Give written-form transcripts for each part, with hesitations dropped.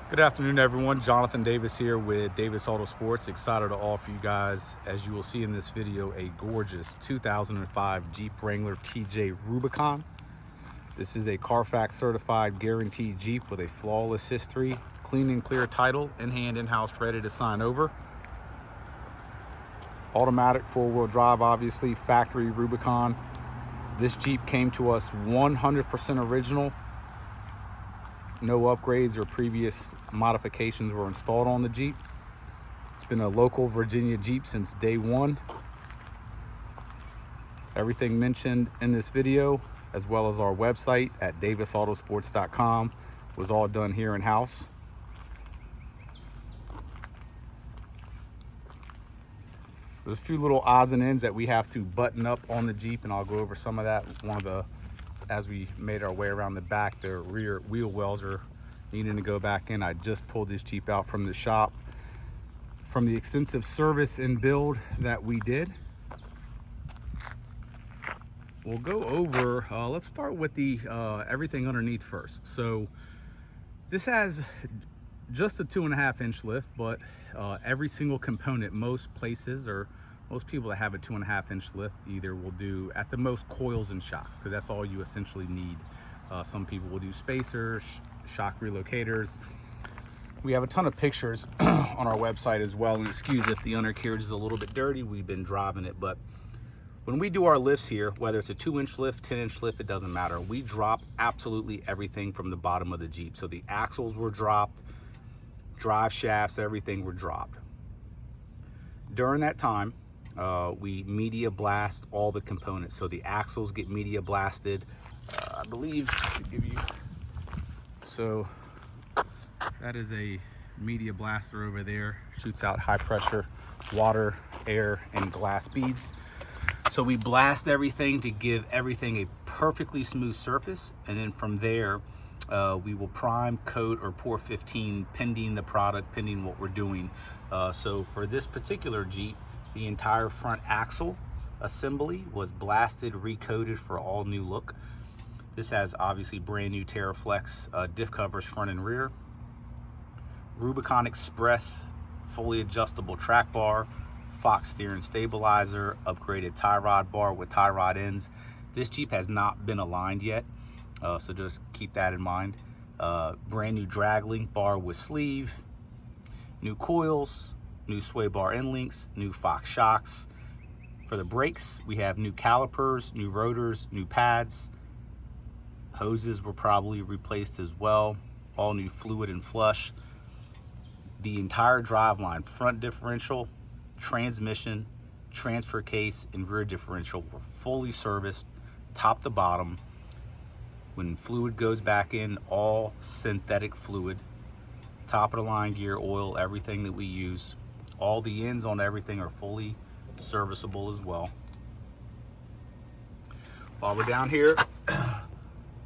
Good afternoon, everyone. Jonathan Davis here with Davis Autosports. Excited to offer you guys, as you will see in this video, a gorgeous 2005 Jeep Wrangler TJ Rubicon. This is a Carfax certified guaranteed Jeep with a flawless history, clean and clear title, in hand, in-house, ready to sign over. Automatic four-wheel drive, obviously, factory Rubicon. This Jeep came to us 100% original. No upgrades or previous modifications were installed on the Jeep. It's been a local Virginia Jeep since day one. Everything mentioned in this video, as well as our website at davisautosports.com, was all done here in-house. There's a few little odds and ends that we have to button up on the Jeep, and I'll go over some of that. As we made our way around the back, the rear wheel wells are needing to go back in. I just pulled this Jeep out from the shop from the extensive service and build that we did. We'll go over, let's start with the everything underneath first. So this has just a 2.5-inch lift, but every single component, most places or most people that have a 2.5-inch lift either will do at the most coils and shocks, because that's all you essentially need. Some people will do spacers, shock relocators. We have a ton of pictures on our website as well, and excuse if the undercarriage is a little bit dirty, we've been driving it. But when we do our lifts here, whether it's a 2-inch lift, 10-inch lift, it doesn't matter. We drop absolutely everything from the bottom of the Jeep. So the axles were dropped, drive shafts, everything were dropped. During that time, we media blast all the components. So the axles get media blasted, I believe, just to give you, so that is a media blaster over there, shoots out high pressure water, air, and glass beads. So we blast everything to give everything a perfectly smooth surface, and then from there we will prime, coat, or pour 15 pending the product, pending what we're doing. So for this particular Jeep, the entire front axle assembly was blasted, recoated for all new look. This has obviously brand new TerraFlex diff covers front and rear, Rubicon Express fully adjustable track bar, Fox steering stabilizer, upgraded tie rod bar with tie rod ends. This Jeep has not been aligned yet, so just keep that in mind. Brand new drag link bar with sleeve, new coils, new sway bar end links, new Fox shocks. For the brakes, we have new calipers, new rotors, new pads. Hoses were probably replaced as well. All new fluid and flush. The entire driveline, front differential, transmission, transfer case, and rear differential were fully serviced, top to bottom. When fluid goes back in, all synthetic fluid, top of the line gear oil, everything that we use. All the ends on everything are fully serviceable as well. While we're down here,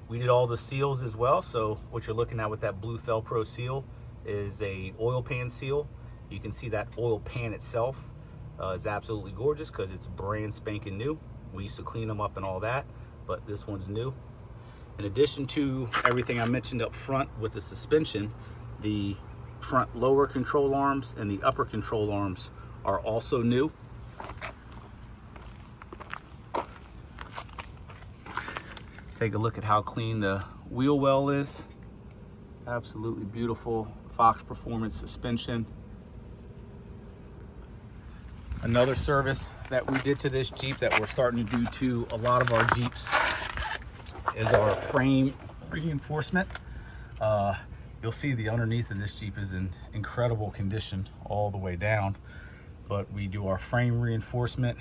we did all the seals as well. So what you're looking at with that blue Felpro seal is a oil pan seal. You can see that oil pan itself is absolutely gorgeous because it's brand spanking new. We used to clean them up and all that, but this one's new. In addition to everything I mentioned up front with the suspension, the front lower control arms and the upper control arms are also new. Take a look at how clean the wheel well is. Absolutely beautiful Fox Performance suspension. Another service that we did to this Jeep that we're starting to do to a lot of our Jeeps is our frame reinforcement. You'll see the underneath of this Jeep is in incredible condition all the way down, but we do our frame reinforcement,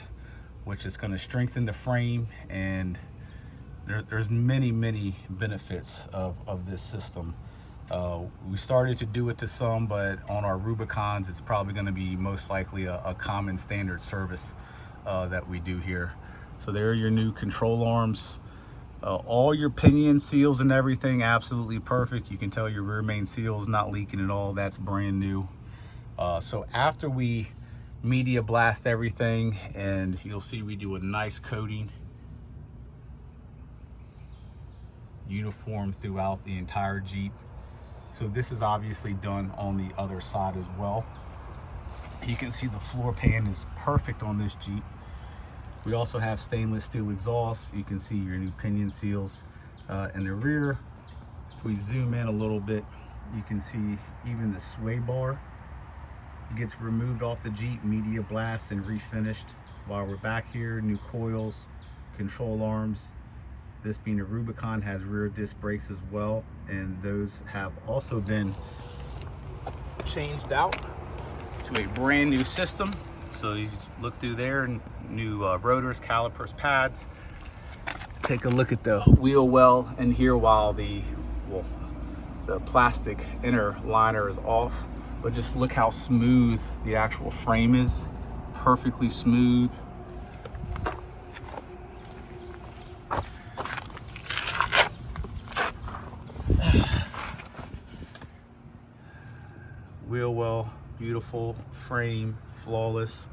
which is going to strengthen the frame, and there's many benefits of this system. We started to do it to some, but on our Rubicons, it's probably going to be most likely a common standard service that we do here. So there are your new control arms. All your pinion seals and everything, absolutely perfect. You can tell your rear main seal is not leaking at all. That's brand new. So after we media blast everything, and you'll see we do a nice coating, uniform throughout the entire Jeep. So this is obviously done on the other side as well. You can see the floor pan is perfect on this Jeep. We also have stainless steel exhaust. You can see your new pinion seals in the rear. If we zoom in a little bit, you can see even the sway bar gets removed off the Jeep, media blast and refinished. While we're back here, new coils, control arms. This being a Rubicon has rear disc brakes as well, and those have also been changed out to a brand new system. So you look through there, new rotors, calipers, pads. Take a look at the wheel well in here while the plastic inner liner is off. But just look how smooth the actual frame is. Perfectly smooth. Wheel well, beautiful frame, flawless.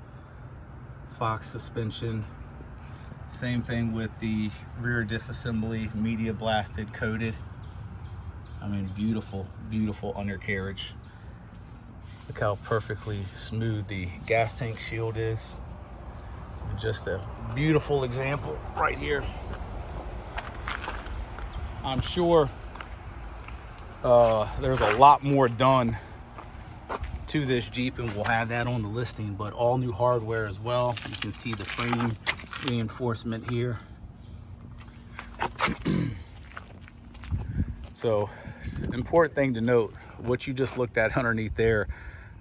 Fox suspension. Same thing with the rear diff assembly, media blasted, coated. I mean, beautiful, beautiful undercarriage. Look how perfectly smooth the gas tank shield is. Just a beautiful example right here. I'm sure there's a lot more done to this Jeep, and we'll have that on the listing, but all new hardware as well. You can see the frame reinforcement here. So, important thing to note, what you just looked at underneath there,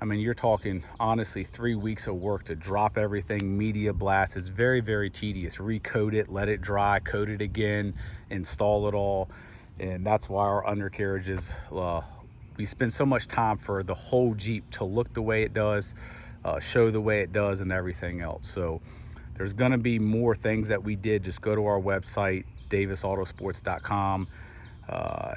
I mean, you're talking honestly 3 weeks of work to drop everything, media blast. It's very, very tedious. Recoat it, let it dry, coat it again, install it all. And that's why our undercarriage is, we spend so much time for the whole Jeep to look the way it does, show the way it does, and everything else. So there's gonna be more things that we did. Just go to our website, davisautosports.com.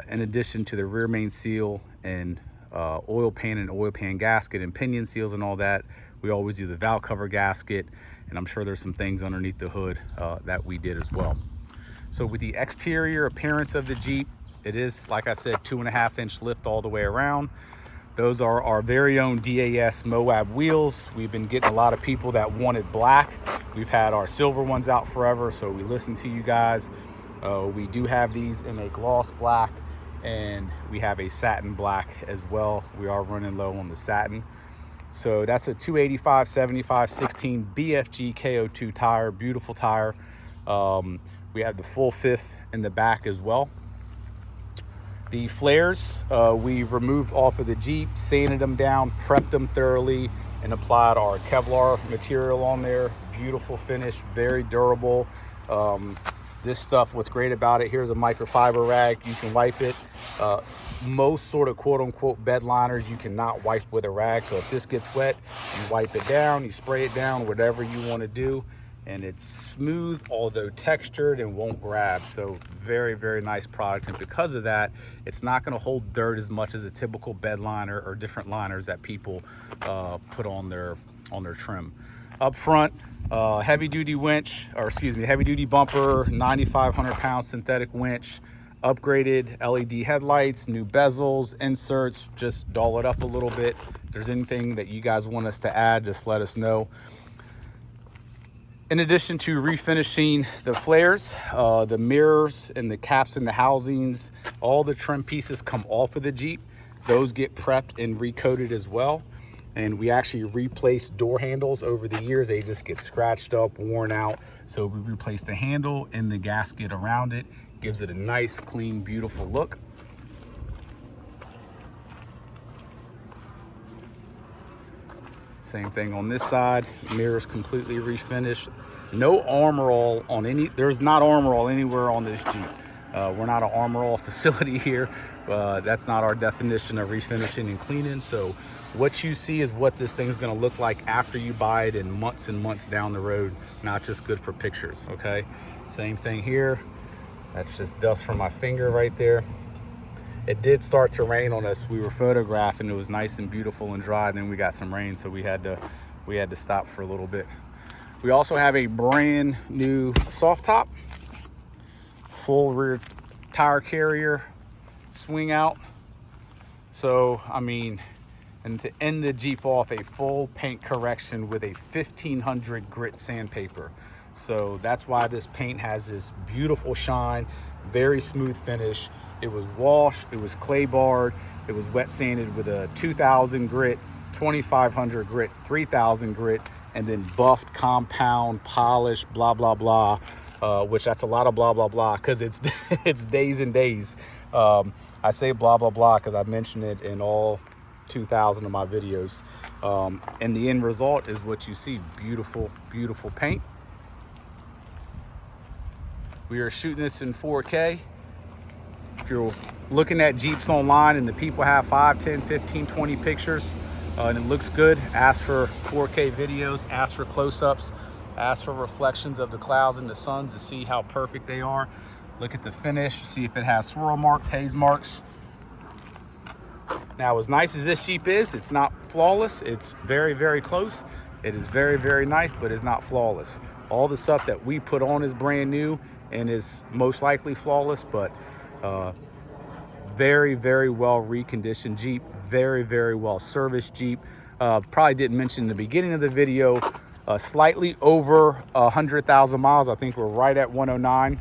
In addition to the rear main seal and oil pan gasket and pinion seals and all that, we always do the valve cover gasket, and I'm sure there's some things underneath the hood that we did as well. So with the exterior appearance of the Jeep, it is, like I said, 2.5-inch lift all the way around. Those are our very own DAS Moab wheels. We've been getting a lot of people that wanted black. We've had our silver ones out forever, so we listen to you guys. We do have these in a gloss black, and we have a satin black as well. We are running low on the satin. So that's a 285/75/16 BFG KO2 tire, beautiful tire. We have the full fifth in the back as well. The flares, we removed off of the Jeep, sanded them down, prepped them thoroughly, and applied our Kevlar material on there. Beautiful finish, very durable. This stuff, what's great about it, here's a microfiber rag, you can wipe it. Most sort of quote unquote bed liners you cannot wipe with a rag, so if this gets wet, you wipe it down, you spray it down, whatever you want to do, and it's smooth, although textured, and won't grab. So very, very nice product, and because of that, it's not going to hold dirt as much as a typical bed liner or different liners that people put on their trim. Up front, heavy duty winch, or excuse me, heavy duty bumper, 9,500 pound synthetic winch, upgraded LED headlights, new bezels, inserts. Just doll it up a little bit. If there's anything that you guys want us to add, just let us know. In addition to refinishing the flares, the mirrors and the caps and the housings, all the trim pieces come off of the Jeep. Those get prepped and recoated as well. And we actually replaced door handles over the years. They just get scratched up, worn out. So we replaced the handle and the gasket around it. Gives it a nice, clean, beautiful look. Same thing on this side. Mirrors completely refinished. No armor all on any, there's not armor all anywhere on this Jeep. We're not an armor all facility here. That's not our definition of refinishing and cleaning. So what you see is what this thing is going to look like after you buy it and months down the road, not just good for pictures. Okay, same thing here. That's just dust from my finger right there. It did start to rain on us. We were photographing, it was nice and beautiful and dry, then we got some rain, so we had to stop for a little bit. We also have a brand new soft top, full rear tire carrier, swing out. So, I mean, and to end the Jeep off, a full paint correction with a 1500 grit sandpaper. So that's why this paint has this beautiful shine, very smooth finish. It was washed, it was clay barred, it was wet sanded with a 2000 grit, 2500 grit, 3000 grit, and then buffed, compound, polished, blah, blah, blah. Which that's a lot of blah, blah, blah, because it's it's days and days. I say blah, blah, blah, because I mentioned it in all 2000 of my videos. And the end result is what you see. Beautiful, beautiful paint. We are shooting this in 4K. If you're looking at Jeeps online and the people have 5, 10, 15, 20 pictures and it looks good, ask for 4K videos, ask for close-ups, ask for reflections of the clouds and the suns to see how perfect they are. Look at the finish, see if it has swirl marks, haze marks. Now, as nice as this Jeep is, it's not flawless. It's very, very close. It is very, very nice, but it's not flawless. All the stuff that we put on is brand new and is most likely flawless, but very, very well reconditioned Jeep, very, very well serviced Jeep. Probably didn't mention in the beginning of the video, slightly over 100,000 miles. I think we're right at 109.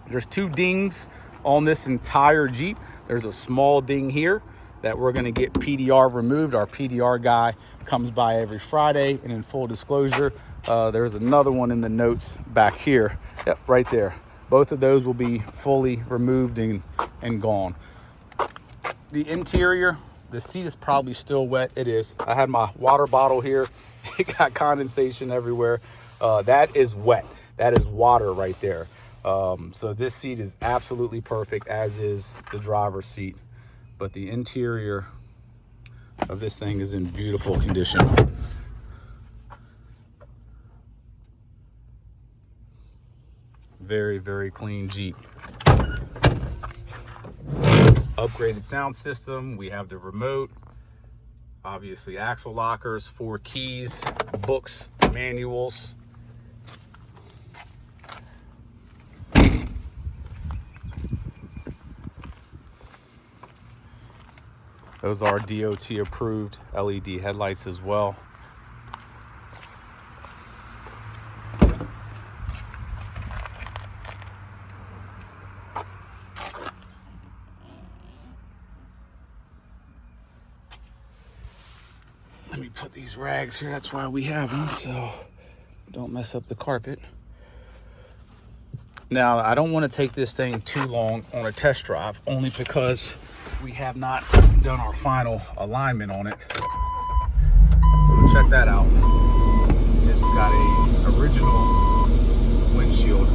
There's 2 dings on this entire Jeep. There's a small ding here that we're gonna get PDR removed. Our PDR guy comes by every Friday, and in full disclosure, there's another one in the notes back here. Yep, right there. Both of those will be fully removed and gone. The interior, the seat is probably still wet. It is. I had my water bottle here. It got condensation everywhere. That is wet. That is water right there. So this seat is absolutely perfect, as is the driver's seat. But the interior of this thing is in beautiful condition. Very, very clean Jeep. Upgraded sound system. We have the remote, obviously axle lockers, 4 keys, books, manuals. Those are DOT approved LED headlights as well. Let me put these rags here. That's why we have them, so don't mess up the carpet. Now, I don't want to take this thing too long on a test drive, only because we have not done our final alignment on it. So check that out. It's got a original windshield.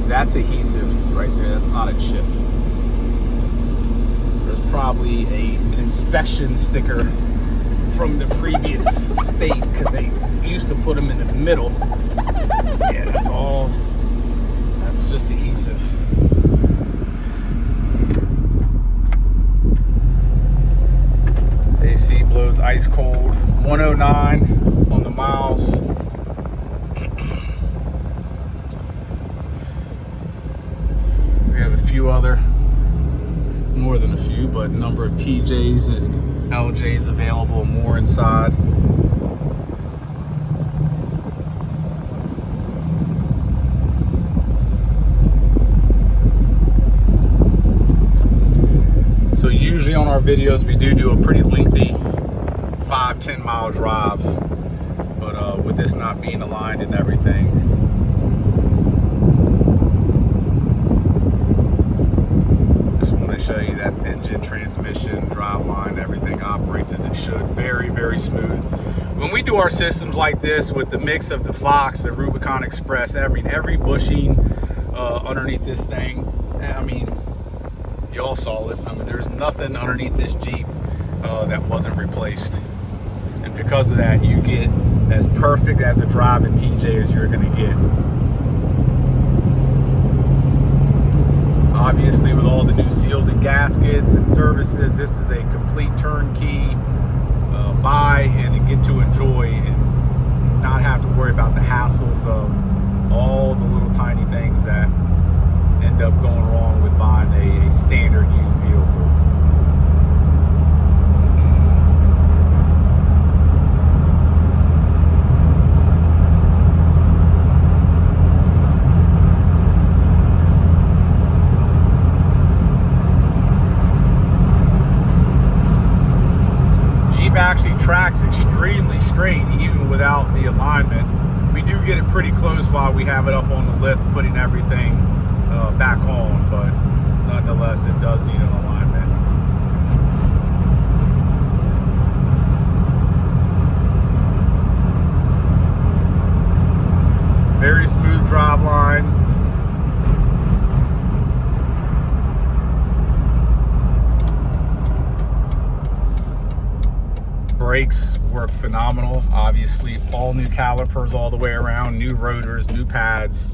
That's adhesive right there. That's not a chip. There's probably an inspection sticker from the previous state, because they used to put them in the middle. Yeah, that's all. That's just adhesive. AC blows ice cold. 109 on the miles. We have a few other, more than a few, but number of TJs and LJs available, more inside. So usually on our videos we do a pretty lengthy 5-10 mile drive, but with this not being aligned and everything, just want to show you that engine, transmission, drive line, everything operates as it should. Very, very smooth. When we do our systems like this with the mix of the Fox, the Rubicon Express, I mean, every bushing underneath this thing, I mean, you all saw it. I mean, there's nothing underneath this Jeep that wasn't replaced. And because of that, you get as perfect as a drive in TJ as you're going to get. Obviously, with all the new seals and gaskets and services, this is a complete turnkey buy and to get to enjoy and not have to worry about the hassles of all the little tiny things that end up going wrong with buying a standard used vehicle. actually tracks extremely straight even without the alignment. We do get it pretty close while we have it up on the lift, putting everything back on, but nonetheless it does need an alignment. Very smooth drive line. Brakes work phenomenal. Obviously, all new calipers all the way around, new rotors, new pads.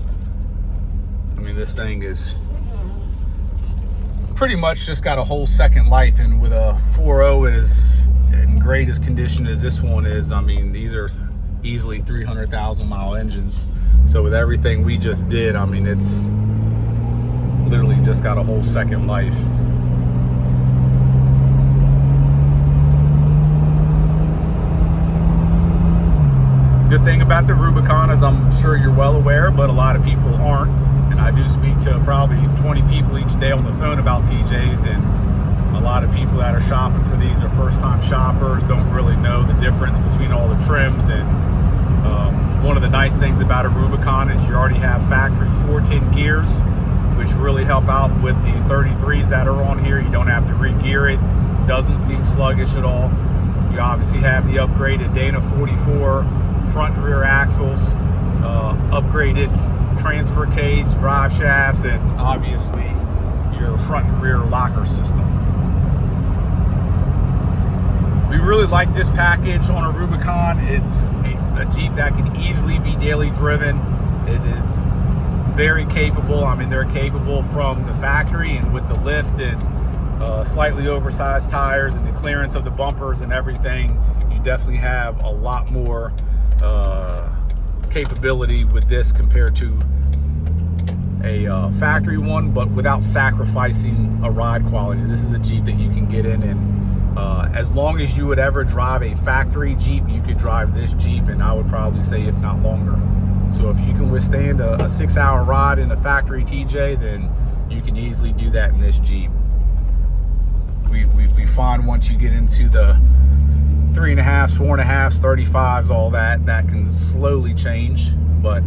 I mean, this thing is pretty much just got a whole second life, and with a 4.0 as in great as condition as this one is, I mean, these are easily 300,000 mile engines. So with everything we just did, I mean, it's literally just got a whole second life. Good thing about the Rubicon, as I'm sure you're well aware, but a lot of people aren't, and I do speak to probably 20 people each day on the phone about TJs, and a lot of people that are shopping for these are first-time shoppers, don't really know the difference between all the trims. And one of the nice things about a Rubicon is you already have factory 410 gears, which really help out with the 33s that are on here. You don't have to re-gear it. Doesn't seem sluggish at all. You obviously have the upgraded Dana 44 front and rear axles, upgraded transfer case, drive shafts, and obviously your front and rear locker system. We really like this package on a Rubicon. It's a Jeep that can easily be daily driven. It is very capable. I mean, they're capable from the factory, and with the lift and slightly oversized tires and the clearance of the bumpers and everything, you definitely have a lot more capability with this compared to a factory one, but without sacrificing a ride quality. This is a Jeep that you can get in, and as long as you would ever drive a factory Jeep, you could drive this Jeep, and I would probably say if not longer. So if you can withstand a 6-hour ride in a factory TJ, then you can easily do that in this Jeep. We find once you get into the 3.5s, 4.5s, 35s, all that can slowly change, but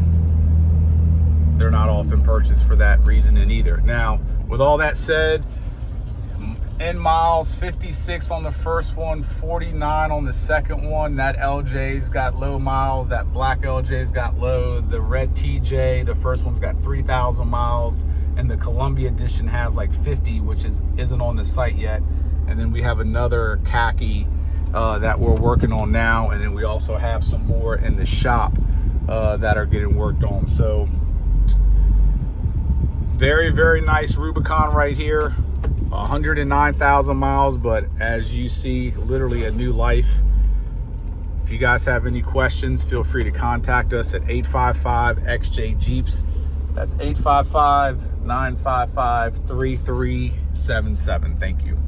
they're not often purchased for that reason in either. Now, with all that said, in miles, 56 on the first one, 49 on the second one. That LJ's got low miles. That black LJ's got low. The red TJ, the first one's got 3,000 miles, and the Columbia edition has like 50, which isn't on the site yet. And then we have another khaki that we're working on now, and then we also have some more in the shop that are getting worked on. So very, very nice Rubicon right here. 109,000 miles, but as you see, literally a new life. If you guys have any questions, feel free to contact us at 855-XJ Jeeps. That's 855-955-3377. Thank you.